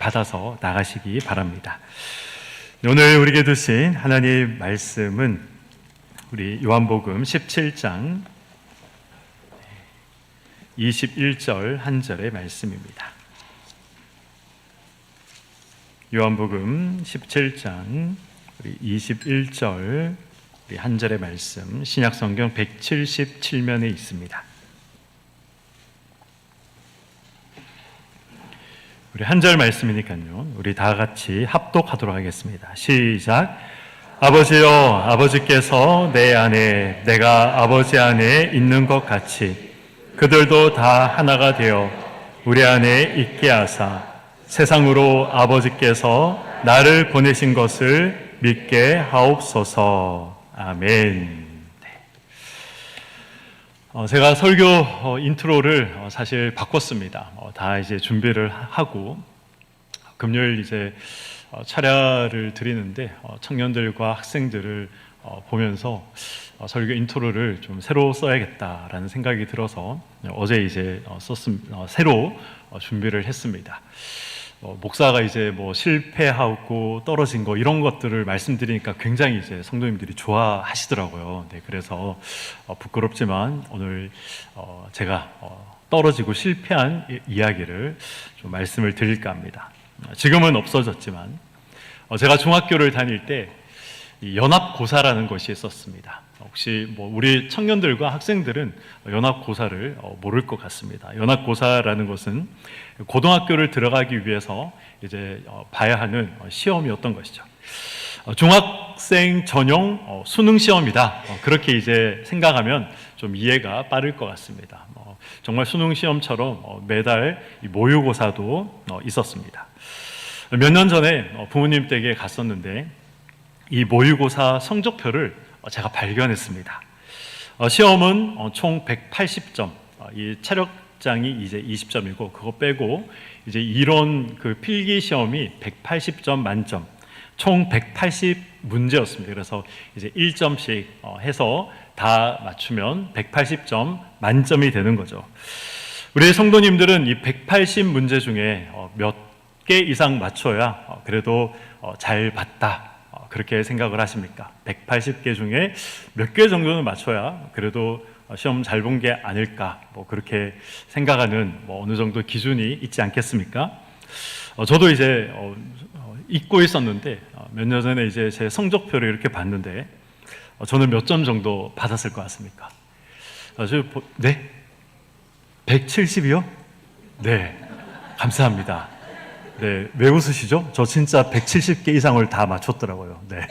받아서 나가시기 바랍니다. 오늘 우리에게 주신 하나님 말씀은 우리 요한복음 17장 21절 한 절의 말씀입니다. 요한복음 17장 21절 한 절의 말씀, 신약성경 177면에 있습니다. 우리 한 절 말씀이니까요, 우리 다 같이 합독하도록 하겠습니다. 시작. 아버지여, 아버지께서 내 안에 내가 아버지 안에 있는 것 같이 그들도 다 하나가 되어 우리 안에 있게 하사 세상으로 아버지께서 나를 보내신 것을 믿게 하옵소서. 아멘. 제가 설교 인트로를 사실 바꿨습니다. 다 이제 준비를 하고 금요일 이제 차례를 드리는데 청년들과 학생들을 보면서 설교 인트로를 좀 새로 써야겠다라는 생각이 들어서 어제 이제 새로 준비를 했습니다. 목사가 이제 실패하고 떨어진 거 이런 것들을 말씀드리니까 굉장히 이제 성도님들이 좋아하시더라고요. 네, 그래서 부끄럽지만 오늘 제가 떨어지고 실패한 이야기를 좀 말씀을 드릴까 합니다. 지금은 없어졌지만 제가 중학교를 다닐 때 연합고사라는 것이 있었습니다. 혹시 우리 청년들과 학생들은 연합고사를 모를 것 같습니다. 연합고사라는 것은 고등학교를 들어가기 위해서 이제 봐야 하는 시험이었던 것이죠. 중학생 전용 수능 시험이다. 그렇게 이제 생각하면 좀 이해가 빠를 것 같습니다. 정말 수능 시험처럼 매달 모의고사도 있었습니다. 몇 년 전에 부모님 댁에 갔었는데 이 모의고사 성적표를 제가 발견했습니다. 시험은 총 180점, 이 체력장이 이제 20점이고 그거 빼고 이제 이론 그 필기 시험이 180점 만점, 총 180문제였습니다. 그래서 이제 1점씩 해서 다 맞추면 180점 만점이 되는 거죠. 우리 성도님들은 이 180문제 중에 몇 개 이상 맞춰야 그래도 잘 봤다, 그렇게 생각을 하십니까? 180개 중에 몇 개 정도는 맞춰야 그래도 시험 잘 본 게 아닐까, 그렇게 생각하는 어느 정도 기준이 있지 않겠습니까? 저도 이제 잊고 있었는데 몇 년 전에 이제 제 성적표를 이렇게 봤는데 저는 몇 점 정도 받았을 것 같습니까? 네? 170이요? 네, 감사합니다. 네, 왜 웃으시죠? 저 진짜 170개 이상을 다 맞췄더라고요. 네,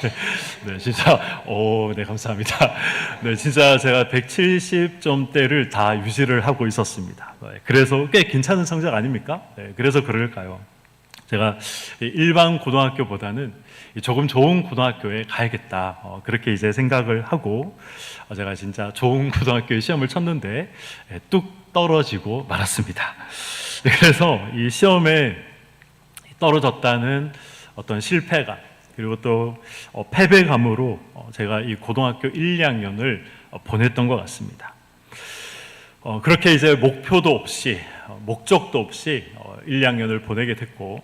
네, 진짜, 네, 감사합니다. 네, 진짜 제가 170점대를 다 유지를 하고 있었습니다. 네, 그래서 꽤 괜찮은 성적 아닙니까? 네, 그래서 그럴까요? 제가 일반 고등학교보다는 조금 좋은 고등학교에 가야겠다, 그렇게 이제 생각을 하고 제가 진짜 좋은 고등학교에 시험을 쳤는데 뚝 떨어지고 말았습니다. 네, 그래서 이 시험에 떨어졌다는 어떤 실패감, 그리고 또 패배감으로 제가 이 고등학교 1, 2학년을 보냈던 것 같습니다. 그렇게 이제 목표도 없이 목적도 없이 1, 2학년을 보내게 됐고,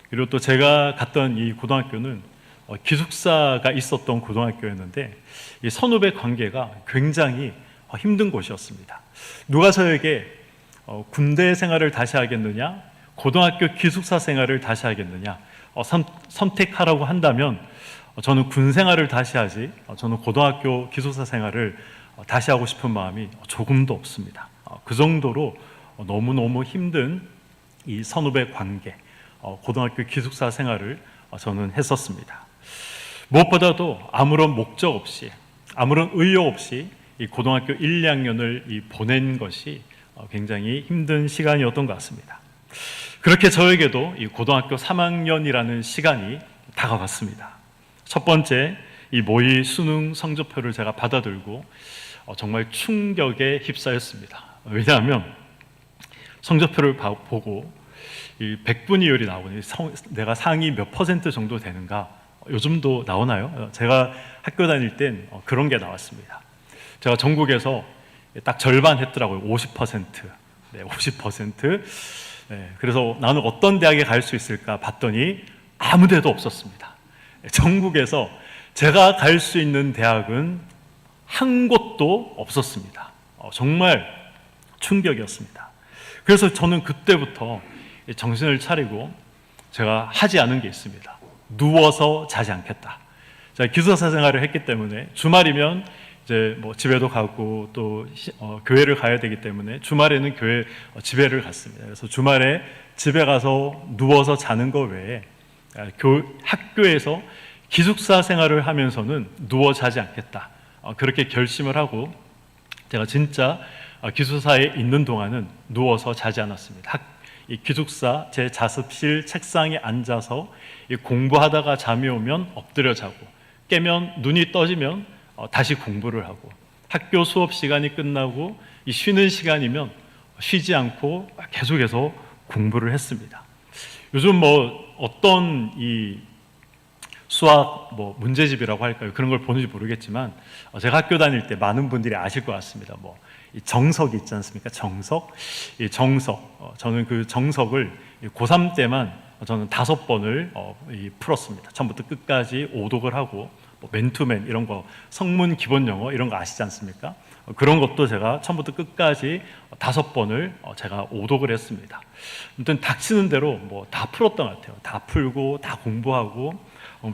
그리고 또 제가 갔던 이 고등학교는 기숙사가 있었던 고등학교였는데 이 선후배 관계가 굉장히 힘든 곳이었습니다. 누가 저에게 군대 생활을 다시 하겠느냐, 고등학교 기숙사 생활을 다시 하겠느냐, 선택하라고 한다면 저는 군 생활을 다시 하지, 저는 고등학교 기숙사 생활을 다시 하고 싶은 마음이 조금도 없습니다. 그 정도로 너무너무 힘든 이 선후배 관계, 고등학교 기숙사 생활을 저는 했었습니다. 무엇보다도 아무런 목적 없이, 아무런 의욕 없이 이 고등학교 1, 2학년을 보낸 것이 굉장히 힘든 시간이었던 것 같습니다. 그렇게 저에게도 이 고등학교 3학년이라는 시간이 다가왔습니다. 첫 번째, 이 모의 수능 성적표를 제가 받아들고 정말 충격에 휩싸였습니다. 왜냐하면 성적표를 보고 이 백분위율이 나오니 내가 상위 몇 %, 정도 되는가, 요즘도 나오나요? 제가 학교 다닐 땐 그런 게 나왔습니다. 제가 전국에서 딱 절반 했더라고요. 50%. 네, 50%. 그래서 나는 어떤 대학에 갈 수 있을까 봤더니 아무 데도 없었습니다. 전국에서 제가 갈 수 있는 대학은 한 곳도 없었습니다. 정말 충격이었습니다. 그래서 저는 그때부터 정신을 차리고 제가 하지 않은 게 있습니다. 누워서 자지 않겠다. 제가 기숙사 생활을 했기 때문에 주말이면 이제 뭐 집에도 가고 또 교회를 가야 되기 때문에 주말에는 교회 집회를 갔습니다. 그래서 주말에 집에 가서 누워서 자는 거 외에 학교에서 기숙사 생활을 하면서는 누워 자지 않겠다. 그렇게 결심을 하고 제가 진짜 기숙사에 있는 동안은 누워서 자지 않았습니다. 이 기숙사 제 자습실 책상에 앉아서 공부하다가 잠이 오면 엎드려 자고 깨면 눈이 떠지면 다시 공부를 하고 학교 수업 시간이 끝나고 이 쉬는 시간이면 쉬지 않고 계속해서 공부를 했습니다. 요즘 뭐 어떤 이 수학 뭐 문제집이라고 할까요? 그런 걸 보는지 모르겠지만 제가 학교 다닐 때 많은 분들이 아실 것 같습니다. 뭐 이 정석이 있지 않습니까? 정석, 이 정석. 저는 그 정석을 고3 때만 저는 5번을 풀었습니다. 처음부터 끝까지 오독을 하고 뭐 맨투맨 이런 거, 성문 기본 영어 이런 거 아시지 않습니까? 그런 것도 제가 처음부터 끝까지 5번을 제가 오독을 했습니다. 아무튼 닥치는 대로 뭐 다 풀었던 것 같아요. 다 풀고 다 공부하고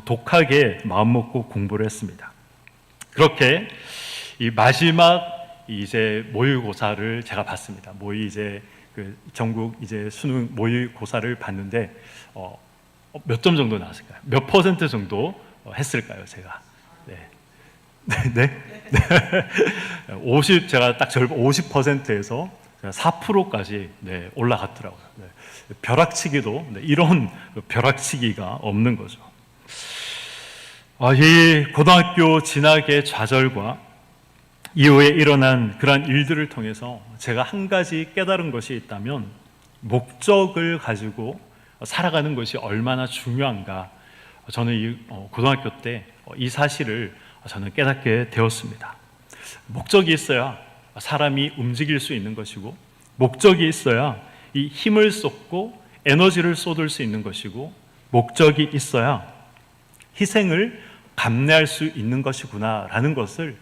독하게 마음 먹고 공부를 했습니다. 그렇게 이 마지막 이제 모의고사를 제가 봤습니다. 이제 그 전국 이제 수능 모의고사를 봤는데 몇 점 정도 나왔을까요? 몇 퍼센트 정도 했을까요, 제가? 네. 50 제가 딱 50%에서 4%까지 올라갔더라고요. 벼락치기도 이런 벼락치기가 없는 거죠. 이 고등학교 진학의 좌절과 이후에 일어난 그러한 일들을 통해서 제가 한 가지 깨달은 것이 있다면 목적을 가지고 살아가는 것이 얼마나 중요한가. 저는 이 고등학교 때 이 사실을 저는 깨닫게 되었습니다. 목적이 있어야 사람이 움직일 수 있는 것이고 목적이 있어야 이 힘을 쏟고 에너지를 쏟을 수 있는 것이고 목적이 있어야 희생을 감내할 수 있는 것이구나라는 것을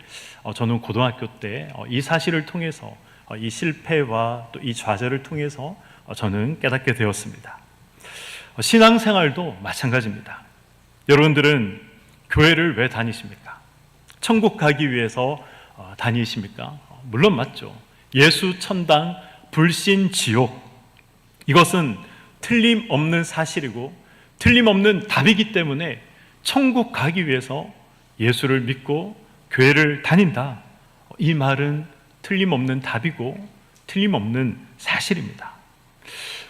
저는 고등학교 때 이 사실을 통해서 이 실패와 또 이 좌절을 통해서 저는 깨닫게 되었습니다. 신앙생활도 마찬가지입니다. 여러분들은 교회를 왜 다니십니까? 천국 가기 위해서 다니십니까? 물론 맞죠. 예수 천당, 불신 지옥, 이것은 틀림없는 사실이고 틀림없는 답이기 때문에 천국 가기 위해서 예수를 믿고 교회를 다닌다. 이 말은 틀림없는 답이고 틀림없는 사실입니다.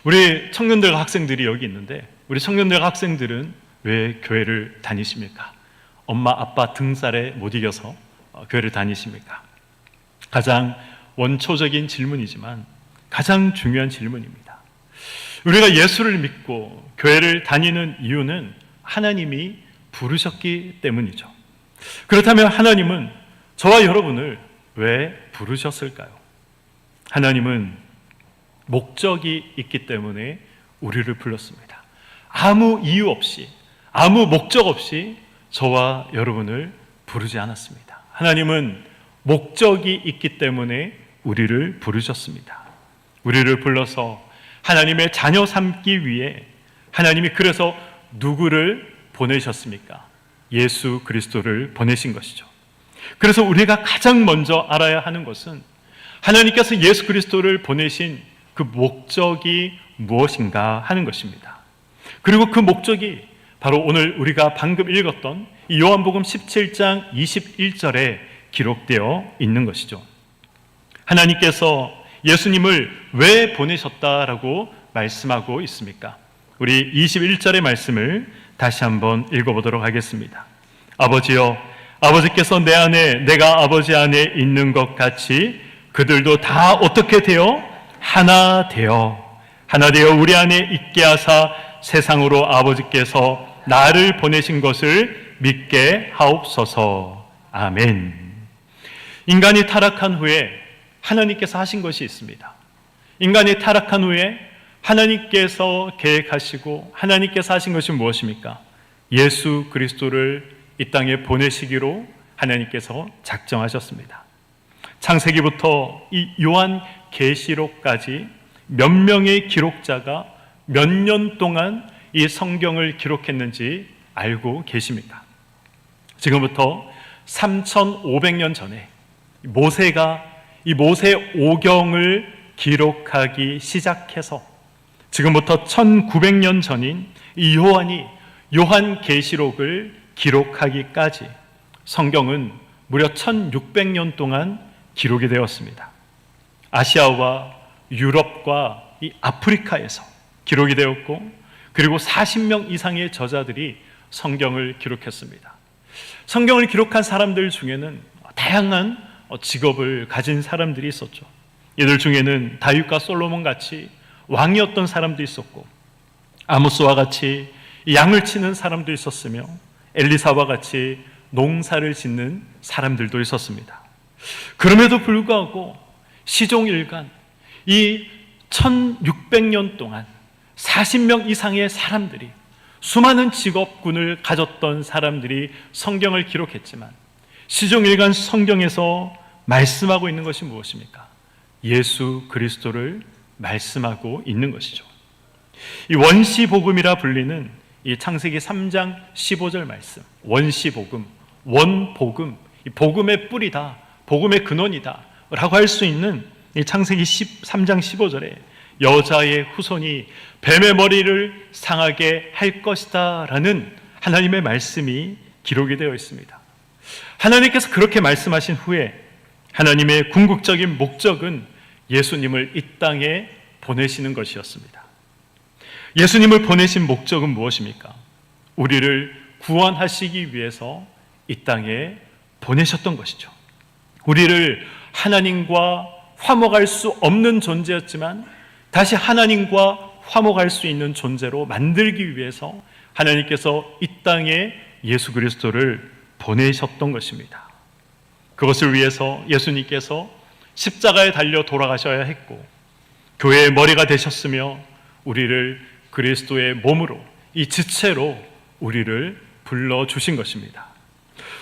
우리 청년들과 학생들이 여기 있는데 우리 청년들과 학생들은 왜 교회를 다니십니까? 엄마 아빠 등살에 못 이겨서 교회를 다니십니까? 가장 원초적인 질문이지만 가장 중요한 질문입니다. 우리가 예수를 믿고 교회를 다니는 이유는 하나님이 부르셨기 때문이죠. 그렇다면 하나님은 저와 여러분을 왜 부르셨을까요? 하나님은 목적이 있기 때문에 우리를 불렀습니다. 아무 이유 없이, 아무 목적 없이 저와 여러분을 부르지 않았습니다. 하나님은 목적이 있기 때문에 우리를 부르셨습니다. 우리를 불러서 하나님의 자녀 삼기 위해 하나님이 그래서 누구를 보내셨습니까? 예수 그리스도를 보내신 것이죠. 그래서 우리가 가장 먼저 알아야 하는 것은 하나님께서 예수 그리스도를 보내신 그 목적이 무엇인가 하는 것입니다. 그리고 그 목적이 바로 오늘 우리가 방금 읽었던 이 요한복음 17장 21절에 기록되어 있는 것이죠. 하나님께서 예수님을 왜 보내셨다라고 말씀하고 있습니까? 우리 21절의 말씀을 다시 한번 읽어보도록 하겠습니다. 아버지여, 아버지께서 내 안에 내가 아버지 안에 있는 것 같이 그들도 다 어떻게 되어? 하나 되어 우리 안에 있게 하사 세상으로 아버지께서 나를 보내신 것을 믿게 하옵소서. 아멘. 인간이 타락한 후에 하나님께서 하신 것이 있습니다. 인간이 타락한 후에 하나님께서 계획하시고 하나님께서 하신 것이 무엇입니까? 예수 그리스도를 이 땅에 보내시기로 하나님께서 작정하셨습니다. 창세기부터 이 요한 계시록까지 몇 명의 기록자가 몇 년 동안 이 성경을 기록했는지 알고 계십니까? 지금부터 3,500년 전에 모세가 이 모세 오경을 기록하기 시작해서 지금부터 1,900년 전인 이 요한이 요한 계시록을 기록하기까지 성경은 무려 1,600년 동안 기록이 되었습니다. 아시아와 유럽과 이 아프리카에서 기록이 되었고, 그리고 40명 이상의 저자들이 성경을 기록했습니다. 성경을 기록한 사람들 중에는 다양한 직업을 가진 사람들이 있었죠. 이들 중에는 다윗과 솔로몬 같이 왕이었던 사람도 있었고, 아모스와 같이 양을 치는 사람도 있었으며, 엘리사와 같이 농사를 짓는 사람들도 있었습니다. 그럼에도 불구하고 시종일관 이 1600년 동안 40명 이상의 사람들이, 수많은 직업군을 가졌던 사람들이 성경을 기록했지만 시종일관 성경에서 말씀하고 있는 것이 무엇입니까? 예수 그리스도를 말씀하고 있는 것이죠. 이 원시복음이라 불리는 이 창세기 3장 15절 말씀, 원시복음, 원복음, 이 복음의 뿌리다, 복음의 근원이다 라고 할 수 있는 이 창세기 3장 15절에 여자의 후손이 뱀의 머리를 상하게 할 것이다 라는 하나님의 말씀이 기록이 되어 있습니다. 하나님께서 그렇게 말씀하신 후에 하나님의 궁극적인 목적은 예수님을 이 땅에 보내시는 것이었습니다. 예수님을 보내신 목적은 무엇입니까? 우리를 구원하시기 위해서 이 땅에 보내셨던 것이죠. 우리를 하나님과 화목할 수 없는 존재였지만 다시 하나님과 화목할 수 있는 존재로 만들기 위해서 하나님께서 이 땅에 예수 그리스도를 보내셨던 것입니다. 그것을 위해서 예수님께서 십자가에 달려 돌아가셔야 했고, 교회의 머리가 되셨으며 우리를 그리스도의 몸으로, 이 지체로 우리를 불러주신 것입니다.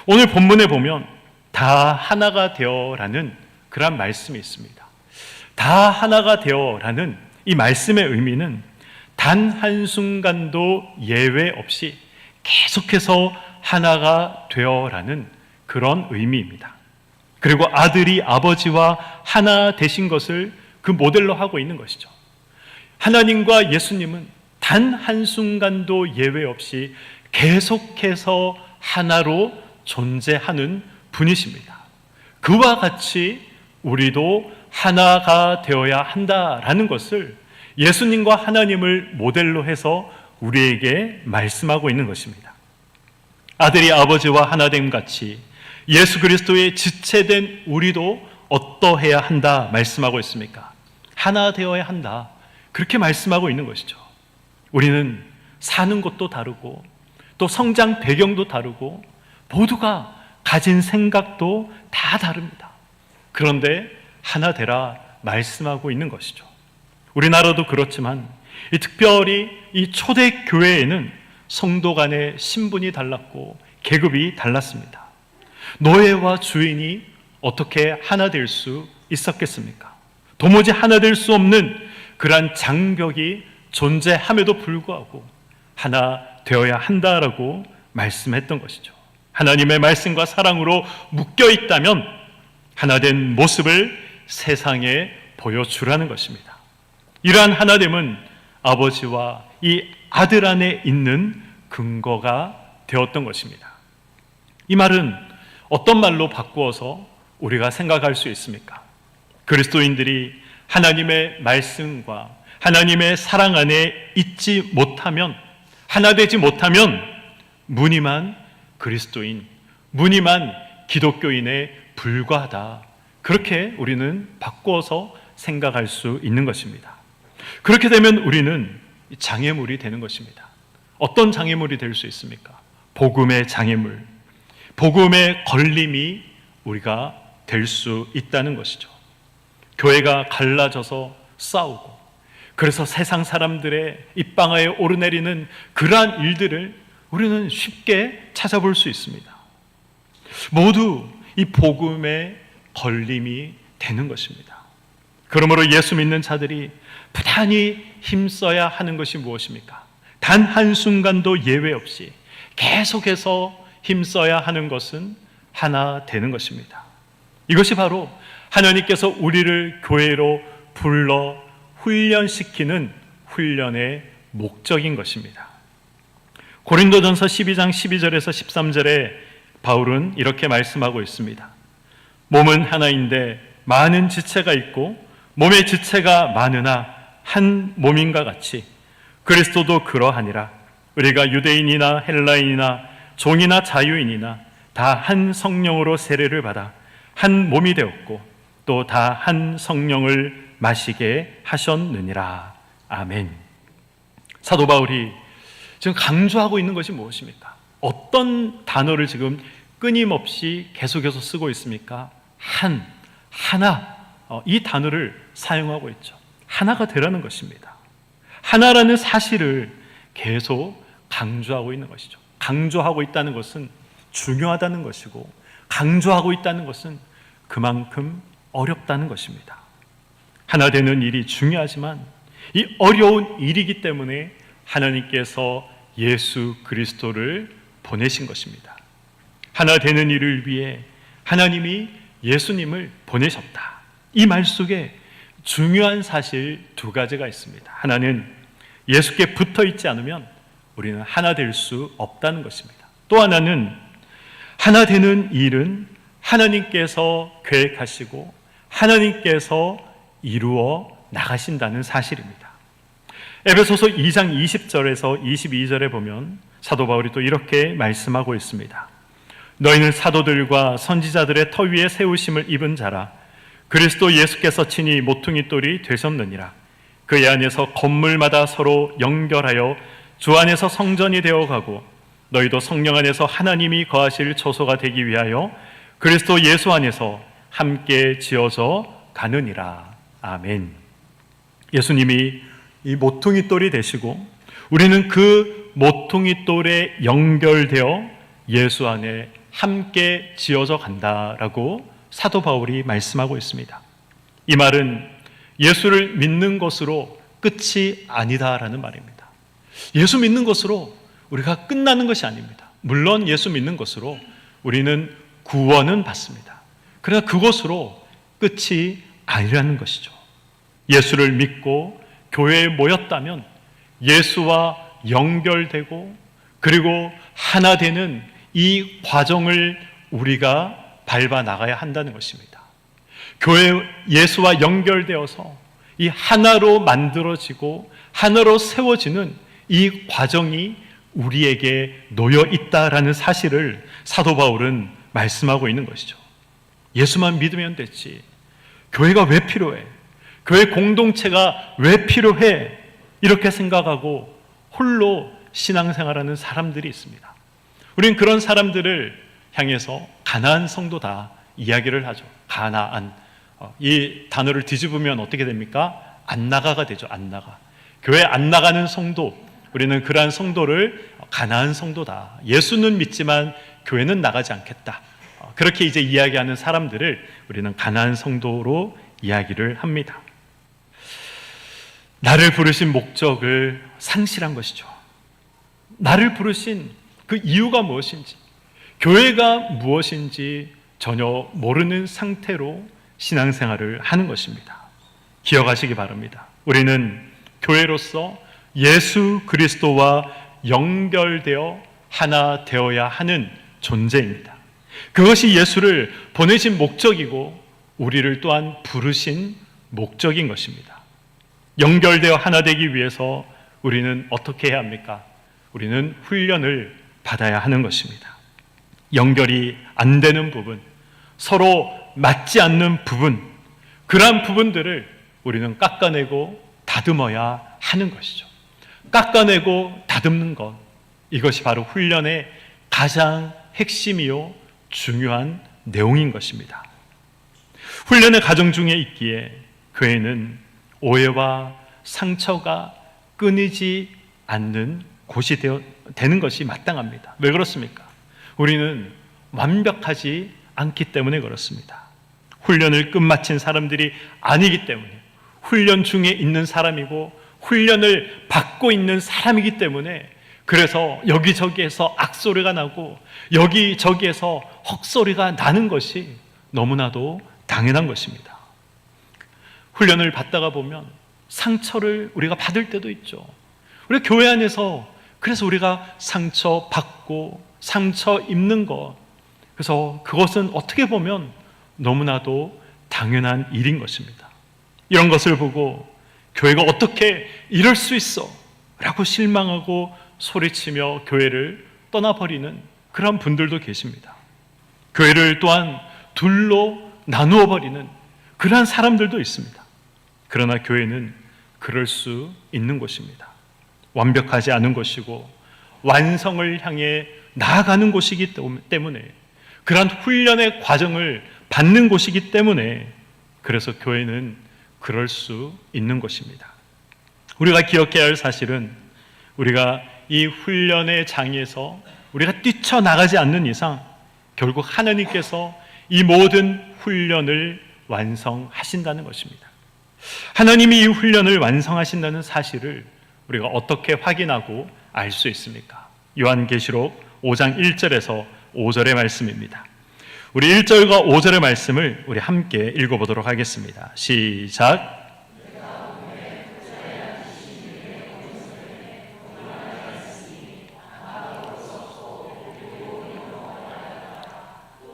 오늘 본문에 보면 다 하나가 되어라는 그런 말씀이 있습니다. 다 하나가 되어라는 이 말씀의 의미는 단 한순간도 예외 없이 계속해서 하나가 되어라는 그런 의미입니다. 그리고 아들이 아버지와 하나 되신 것을 그 모델로 하고 있는 것이죠. 하나님과 예수님은 단 한순간도 예외 없이 계속해서 하나로 존재하는 분이십니다. 그와 같이 우리도 하나가 되어야 한다라는 것을 예수님과 하나님을 모델로 해서 우리에게 말씀하고 있는 것입니다. 아들이 아버지와 하나됨 같이 예수 그리스도의 지체된 우리도 어떠해야 한다 말씀하고 있습니까? 하나 되어야 한다, 그렇게 말씀하고 있는 것이죠. 우리는 사는 것도 다르고 또 성장 배경도 다르고 모두가 가진 생각도 다 다릅니다. 그런데 하나 되라 말씀하고 있는 것이죠. 우리나라도 그렇지만 특별히 이 초대 교회에는 성도 간의 신분이 달랐고 계급이 달랐습니다. 노예와 주인이 어떻게 하나 될 수 있었겠습니까? 도무지 하나 될 수 없는 그러한 장벽이 존재함에도 불구하고 하나 되어야 한다라고 말씀했던 것이죠. 하나님의 말씀과 사랑으로 묶여 있다면 하나된 모습을 세상에 보여주라는 것입니다. 이러한 하나됨은 아버지와 이 아들 안에 있는 근거가 되었던 것입니다. 이 말은 어떤 말로 바꾸어서 우리가 생각할 수 있습니까? 그리스도인들이 하나님의 말씀과 하나님의 사랑 안에 있지 못하면, 하나 되지 못하면 무늬만 그리스도인, 무늬만 기독교인에 불과하다, 그렇게 우리는 바꾸어서 생각할 수 있는 것입니다. 그렇게 되면 우리는 장애물이 되는 것입니다. 어떤 장애물이 될 수 있습니까? 복음의 장애물, 복음의 걸림이 우리가 될 수 있다는 것이죠. 교회가 갈라져서 싸우고, 그래서 세상 사람들의 입방아에 오르내리는 그러한 일들을 우리는 쉽게 찾아볼 수 있습니다. 모두 이 복음의 걸림이 되는 것입니다. 그러므로 예수 믿는 자들이 부단히 힘써야 하는 것이 무엇입니까? 단 한순간도 예외 없이 계속해서 힘써야 하는 것은 하나 되는 것입니다. 이것이 바로 하나님께서 우리를 교회로 불러 훈련시키는 훈련의 목적인 것입니다. 고린도전서 12장 12절에서 13절에 바울은 이렇게 말씀하고 있습니다. 몸은 하나인데 많은 지체가 있고 몸의 지체가 많으나 한 몸인가 같이 그리스도도 그러하니라. 우리가 유대인이나 헬라인이나 종이나 자유인이나 다 한 성령으로 세례를 받아 한 몸이 되었고 또 다 한 성령을 마시게 하셨느니라. 아멘. 사도 바울이 지금 강조하고 있는 것이 무엇입니까? 어떤 단어를 지금 끊임없이 계속해서 쓰고 있습니까? 하나, 이 단어를 사용하고 있죠. 하나가 되라는 것입니다. 하나라는 사실을 계속 강조하고 있는 것이죠. 강조하고 있다는 것은 중요하다는 것이고, 강조하고 있다는 것은 그만큼 어렵다는 것입니다. 하나 되는 일이 중요하지만 이 어려운 일이기 때문에 하나님께서 예수 그리스도를 보내신 것입니다. 하나 되는 일을 위해 하나님이 예수님을 보내셨다. 이 말 속에 중요한 사실 두 가지가 있습니다. 하나는 예수께 붙어 있지 않으면 우리는 하나 될 수 없다는 것입니다. 또 하나는 하나 되는 일은 하나님께서 계획하시고 하나님께서 이루어 나가신다는 사실입니다. 에베소서 2장 20절에서 22절에 보면 사도 바울이 또 이렇게 말씀하고 있습니다. 너희는 사도들과 선지자들의 터 위에 세우심을 입은 자라. 그리스도 예수께서 친히 모퉁이 돌이 되셨느니라. 그의 안에서 건물마다 서로 연결하여 주 안에서 성전이 되어가고 너희도 성령 안에서 하나님이 거하실 처소가 되기 위하여 그리스도 예수 안에서 함께 지어져 가느니라. 아멘. 예수님이 이 모퉁이 돌이 되시고 우리는 그 모퉁이 돌에 연결되어 예수 안에 함께 지어져 간다라고 사도 바울이 말씀하고 있습니다. 이 말은 예수를 믿는 것으로 끝이 아니다라는 말입니다. 예수 믿는 것으로 우리가 끝나는 것이 아닙니다. 물론 예수 믿는 것으로 우리는 구원은 받습니다. 그러나 그것으로 끝이 아니라는 것이죠. 예수를 믿고 교회에 모였다면 예수와 연결되고 그리고 하나 되는 이 과정을 우리가 밟아 나가야 한다는 것입니다. 교회 예수와 연결되어서 이 하나로 만들어지고 하나로 세워지는 이 과정이 우리에게 놓여 있다라는 사실을 사도 바울은 말씀하고 있는 것이죠. 예수만 믿으면 됐지. 교회가 왜 필요해? 교회 공동체가 왜 필요해? 이렇게 생각하고 홀로 신앙생활하는 사람들이 있습니다. 우리는 그런 사람들을 향해서 가나안 성도다 이야기를 하죠. 가나안. 이 단어를 뒤집으면 어떻게 됩니까? 안 나가가 되죠. 안 나가. 교회 안 나가는 성도, 우리는 그러한 성도를 가나안 성도다. 예수는 믿지만 교회는 나가지 않겠다. 그렇게 이제 이야기하는 사람들을 우리는 가나안 성도로 이야기를 합니다. 나를 부르신 목적을 상실한 것이죠. 나를 부르신 그 이유가 무엇인지, 교회가 무엇인지 전혀 모르는 상태로 신앙생활을 하는 것입니다. 기억하시기 바랍니다. 우리는 교회로서 예수 그리스도와 연결되어 하나 되어야 하는 존재입니다. 그것이 예수를 보내신 목적이고 우리를 또한 부르신 목적인 것입니다. 연결되어 하나 되기 위해서 우리는 어떻게 해야 합니까? 우리는 훈련을 받아야 하는 것입니다. 연결이 안 되는 부분, 서로 맞지 않는 부분, 그러한 부분들을 우리는 깎아내고 다듬어야 하는 것이죠. 깎아내고 다듬는 것, 이것이 바로 훈련의 가장 핵심이요 중요한 내용인 것입니다. 훈련의 과정 중에 있기에 교회는 오해와 상처가 끊이지 않는 곳이 되는 것이 마땅합니다. 왜 그렇습니까? 우리는 완벽하지 않기 때문에 그렇습니다. 훈련을 끝마친 사람들이 아니기 때문에, 훈련 중에 있는 사람이고 훈련을 받고 있는 사람이기 때문에, 그래서 여기저기에서 악소리가 나고 여기저기에서 헉소리가 나는 것이 너무나도 당연한 것입니다. 훈련을 받다가 보면 상처를 우리가 받을 때도 있죠. 우리 교회 안에서 그래서 우리가 상처 받고 상처 입는 것, 그래서 그것은 어떻게 보면 너무나도 당연한 일인 것입니다. 이런 것을 보고 교회가 어떻게 이럴 수 있어? 라고 실망하고 소리치며 교회를 떠나버리는 그런 분들도 계십니다. 교회를 또한 둘로 나누어 버리는 그러한 사람들도 있습니다. 그러나 교회는 그럴 수 있는 곳입니다. 완벽하지 않은 것이고 완성을 향해 나아가는 곳이기 때문에, 그러한 훈련의 과정을 받는 곳이기 때문에, 그래서 교회는 그럴 수 있는 것입니다. 우리가 기억해야 할 사실은, 우리가 이 훈련의 장에서 우리가 뛰쳐나가지 않는 이상 결국 하나님께서 이 모든 훈련을 완성하신다는 것입니다. 하나님이 이 훈련을 완성하신다는 사실을 우리가 어떻게 확인하고 알 수 있습니까? 요한계시록 5장 1절에서 5절의 말씀입니다. 우리 1절과 5절의 말씀을 우리 함께 읽어보도록 하겠습니다. 시작.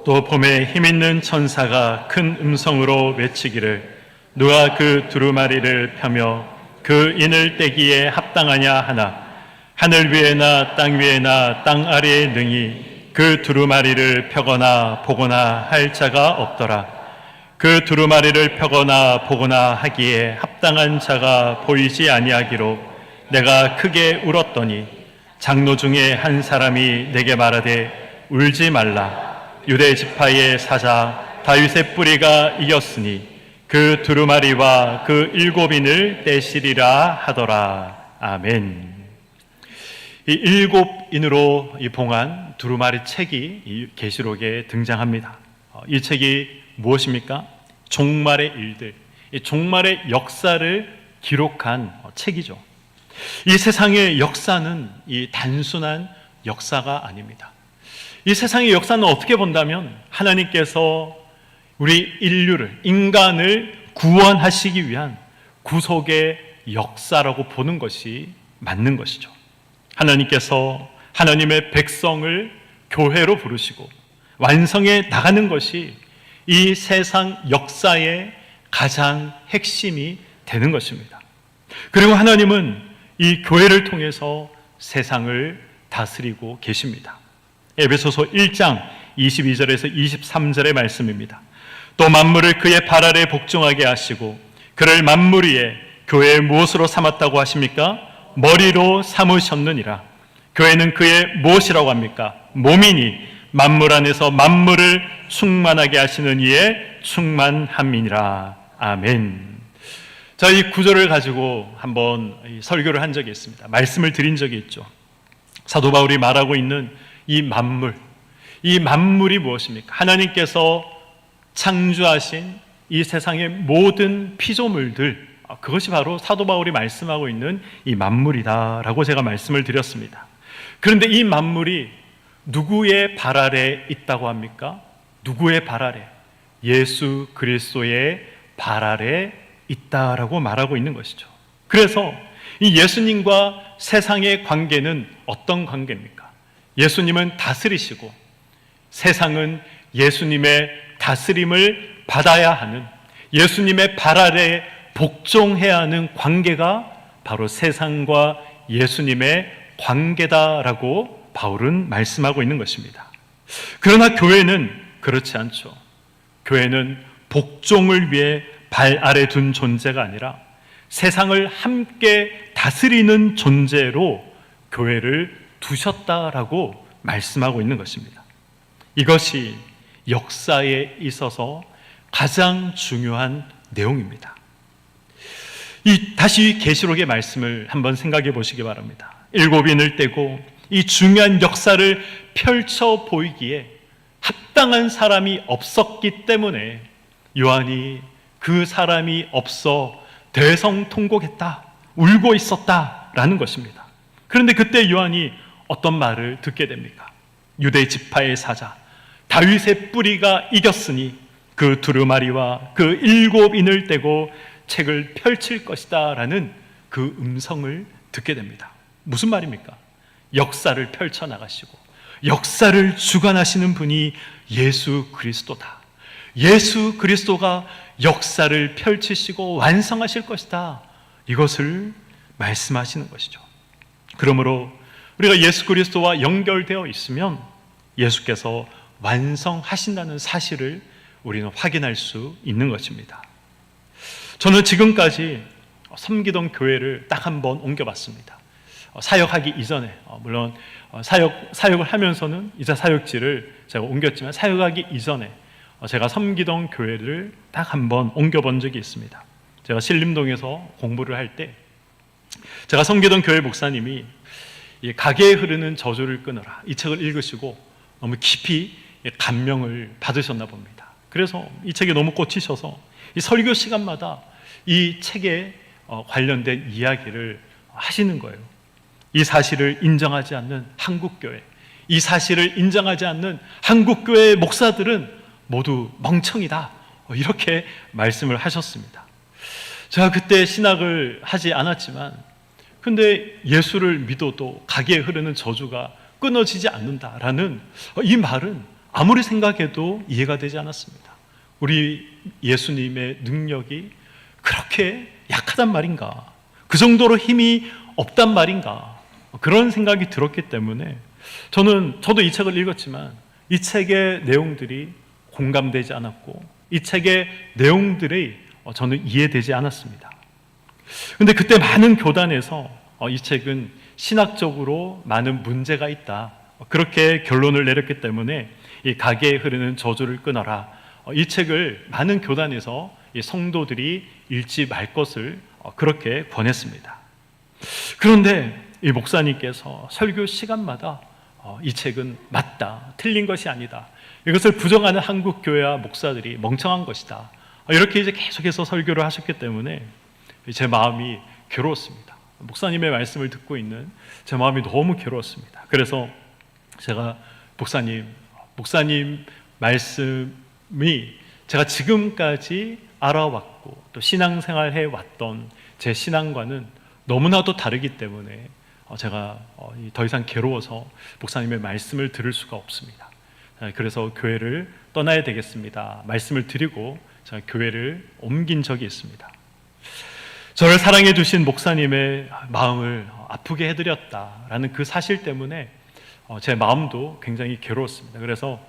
또 봄에 힘있는 천사가 큰 음성으로 외치기를, 누가 그 두루마리를 펴며 그 인을 떼기에 합당하냐 하나, 하늘 위에나 땅 위에나 땅 아래에 능히 그 두루마리를 펴거나 보거나 할 자가 없더라. 그 두루마리를 펴거나 보거나 하기에 합당한 자가 보이지 아니하기로 내가 크게 울었더니, 장로 중에 한 사람이 내게 말하되 울지 말라. 유대 지파의 사자 다윗의 뿌리가 이겼으니 그 두루마리와 그 7인을 떼시리라 하더라. 아멘. 이 7인으로 봉한 두루마리 책이 이 계시록에 등장합니다. 이 책이 무엇입니까? 종말의 일들, 이 종말의 역사를 기록한 책이죠. 이 세상의 역사는 이 단순한 역사가 아닙니다. 이 세상의 역사는 어떻게 본다면 하나님께서 우리 인류를, 인간을 구원하시기 위한 구속의 역사라고 보는 것이 맞는 것이죠. 하나님께서 하나님의 백성을 교회로 부르시고 완성해 나가는 것이 이 세상 역사의 가장 핵심이 되는 것입니다. 그리고 하나님은 이 교회를 통해서 세상을 다스리고 계십니다. 에베소서 1장 22절에서 23절의 말씀입니다. 또 만물을 그의 발 아래 복종하게 하시고 그를 만물 위에 교회의 무엇으로 삼았다고 하십니까? 머리로 삼으셨느니라. 교회는 그의 무엇이라고 합니까? 몸이니 만물 안에서 만물을 충만하게 하시는 이의 충만함이니라. 아멘. 자, 이 구절을 가지고 한번 설교를 한 적이 있습니다. 말씀을 드린 적이 있죠. 사도 바울이 말하고 있는 이 만물이 무엇입니까? 하나님께서 창조하신 이 세상의 모든 피조물들, 그것이 바로 사도 바울이 말씀하고 있는 이 만물이다라고 제가 말씀을 드렸습니다. 그런데 이 만물이 누구의 발 아래 있다고 합니까? 누구의 발 아래? 예수 그리스도의 발 아래 있다라고 말하고 있는 것이죠. 그래서 이 예수님과 세상의 관계는 어떤 관계입니까? 예수님은 다스리시고 세상은 예수님의 다스림을 받아야 하는, 예수님의 발 아래 복종해야 하는 관계가 바로 세상과 예수님의 관계다라고 바울은 말씀하고 있는 것입니다. 그러나 교회는 그렇지 않죠. 교회는 복종을 위해 발 아래 둔 존재가 아니라 세상을 함께 다스리는 존재로 교회를 두셨다라고 말씀하고 있는 것입니다. 이것이 역사에 있어서 가장 중요한 내용입니다. 다시 계시록의 말씀을 한번 생각해 보시기 바랍니다. 7인을 떼고 이 중요한 역사를 펼쳐 보이기에 합당한 사람이 없었기 때문에 요한이 그 사람이 없어 대성통곡했다, 울고 있었다라는 것입니다. 그런데 그때 요한이 어떤 말을 듣게 됩니까? 유대 지파의 사자 다윗의 뿌리가 이겼으니 그 두루마리와 그 7인을 떼고 책을 펼칠 것이다 라는 그 음성을 듣게 됩니다. 무슨 말입니까? 역사를 펼쳐나가시고 역사를 주관하시는 분이 예수 그리스도다. 예수 그리스도가 역사를 펼치시고 완성하실 것이다. 이것을 말씀하시는 것이죠. 그러므로 우리가 예수 그리스도와 연결되어 있으면 예수께서 완성하신다는 사실을 우리는 확인할 수 있는 것입니다. 저는 지금까지 섬기던 교회를 딱 한 번 옮겨봤습니다. 사역하기 이전에, 물론 사역을 하면서는 이제 사역지를 제가 옮겼지만 사역하기 이전에 제가 섬기던 교회를 딱 한 번 옮겨본 적이 있습니다. 제가 신림동에서 공부를 할 때 제가 섬기던 교회 목사님이 이 가게에 흐르는 저주를 끊어라, 이 책을 읽으시고 너무 깊이 감명을 받으셨나 봅니다. 그래서 이 책에 너무 꽂히셔서 이 설교 시간마다 이 책에 관련된 이야기를 하시는 거예요. 이 사실을 인정하지 않는 한국교회, 이 사실을 인정하지 않는 한국교회의 목사들은 모두 멍청이다, 이렇게 말씀을 하셨습니다. 제가 그때 신학을 하지 않았지만 근데 예수를 믿어도 가게에 흐르는 저주가 끊어지지 않는다라는 이 말은 아무리 생각해도 이해가 되지 않았습니다. 우리 예수님의 능력이 그렇게 약하단 말인가? 그 정도로 힘이 없단 말인가? 그런 생각이 들었기 때문에 저도 이 책을 읽었지만 이 책의 내용들이 공감되지 않았고 이 책의 내용들이 저는 이해되지 않았습니다. 그런데 그때 많은 교단에서 이 책은 신학적으로 많은 문제가 있다, 그렇게 결론을 내렸기 때문에 이 가게에 흐르는 저주를 끊어라, 이 책을 많은 교단에서 이 성도들이 읽지 말 것을 그렇게 권했습니다. 그런데 이 목사님께서 설교 시간마다 이 책은 맞다, 틀린 것이 아니다, 이것을 부정하는 한국 교회와 목사들이 멍청한 것이다, 이렇게 이제 계속해서 설교를 하셨기 때문에 제 마음이 괴로웠습니다. 목사님의 말씀을 듣고 있는 제 마음이 너무 괴로웠습니다. 그래서 제가 목사님 말씀이 제가 지금까지 알아왔고 또 신앙생활 해왔던 제 신앙과는 너무나도 다르기 때문에 제가 더 이상 괴로워서 목사님의 말씀을 들을 수가 없습니다. 그래서 교회를 떠나야 되겠습니다 말씀을 드리고 제가 교회를 옮긴 적이 있습니다. 저를 사랑해 주신 목사님의 마음을 아프게 해드렸다라는 그 사실 때문에 제 마음도 굉장히 괴로웠습니다. 그래서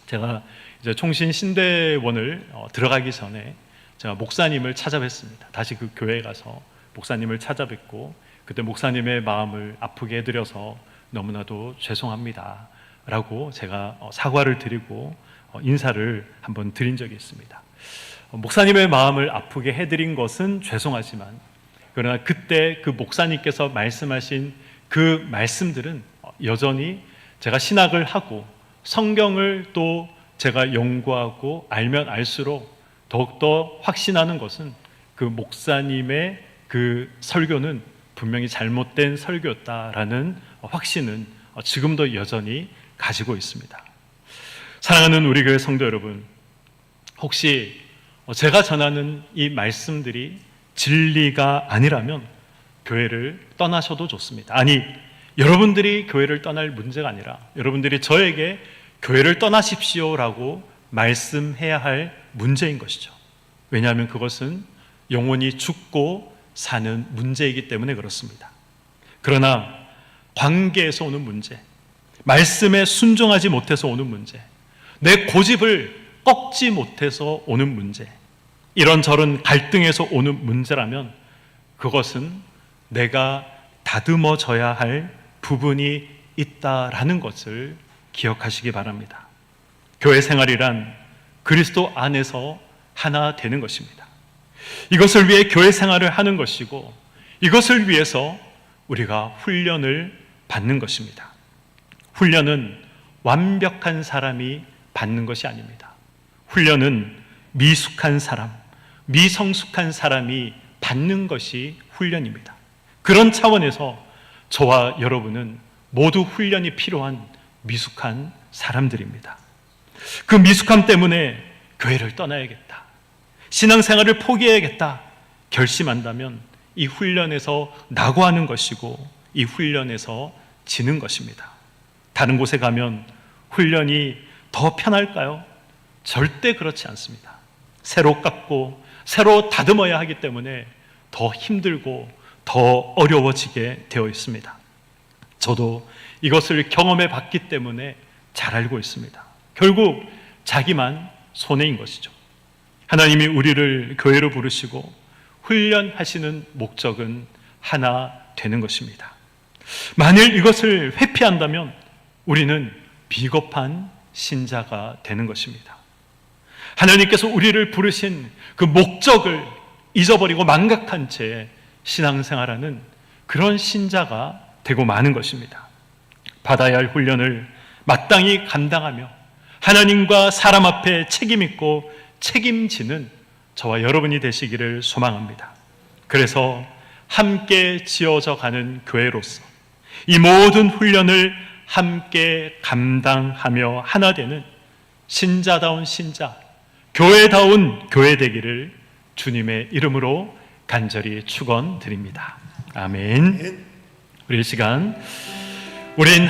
제가 이제 총신 신대원을 들어가기 전에 제가 목사님을 찾아뵀습니다. 다시 그 교회에 가서 목사님을 찾아뵙고 그때 목사님의 마음을 아프게 해드려서 너무나도 죄송합니다 라고 제가 사과를 드리고 인사를 한번 드린 적이 있습니다. 목사님의 마음을 아프게 해드린 것은 죄송하지만 그러나 그때 그 목사님께서 말씀하신 그 말씀들은 여전히 제가 신학을 하고 성경을 또 제가 연구하고 알면 알수록 더욱더 확신하는 것은 그 목사님의 그 설교는 분명히 잘못된 설교였다라는 확신은 지금도 여전히 가지고 있습니다. 사랑하는 우리 교회 성도 여러분, 혹시 제가 전하는 이 말씀들이 진리가 아니라면 교회를 떠나셔도 좋습니다. 아니, 여러분들이 교회를 떠날 문제가 아니라 여러분들이 저에게 교회를 떠나십시오라고 말씀해야 할 문제인 것이죠. 왜냐하면 그것은 영혼이 죽고 사는 문제이기 때문에 그렇습니다. 그러나 관계에서 오는 문제, 말씀에 순종하지 못해서 오는 문제, 내 고집을 꺾지 못해서 오는 문제, 이런저런 갈등에서 오는 문제라면 그것은 내가 다듬어져야 할 부분이 있다라는 것을 기억하시기 바랍니다. 교회 생활이란 그리스도 안에서 하나 되는 것입니다. 이것을 위해 교회 생활을 하는 것이고, 이것을 위해서 우리가 훈련을 받는 것입니다. 훈련은 완벽한 사람이 받는 것이 아닙니다. 훈련은 미숙한 사람, 미성숙한 사람이 받는 것이 훈련입니다. 그런 차원에서 저와 여러분은 모두 훈련이 필요한 미숙한 사람들입니다. 그 미숙함 때문에 교회를 떠나야겠다, 신앙생활을 포기해야겠다 결심한다면 이 훈련에서 낙오하는 것이고, 이 훈련에서 지는 것입니다. 다른 곳에 가면 훈련이 더 편할까요? 절대 그렇지 않습니다. 새로 깎고 새로 다듬어야 하기 때문에 더 힘들고 더 어려워지게 되어 있습니다. 저도 이것을 경험해 봤기 때문에 잘 알고 있습니다. 결국 자기만 손해인 것이죠. 하나님이 우리를 교회로 부르시고 훈련하시는 목적은 하나 되는 것입니다. 만일 이것을 회피한다면 우리는 비겁한 신자가 되는 것입니다. 하나님께서 우리를 부르신 그 목적을 잊어버리고 망각한 채 신앙생활하는 그런 신자가 되고 마는 것입니다. 받아야 할 훈련을 마땅히 감당하며 하나님과 사람 앞에 책임있고 책임지는 저와 여러분이 되시기를 소망합니다. 그래서 함께 지어져 가는 교회로서 이 모든 훈련을 함께 감당하며 하나 되는 신자다운 신자, 교회다운 교회 되기를 주님의 이름으로 간절히 축원드립니다. 아멘. 우리 이 시간 우린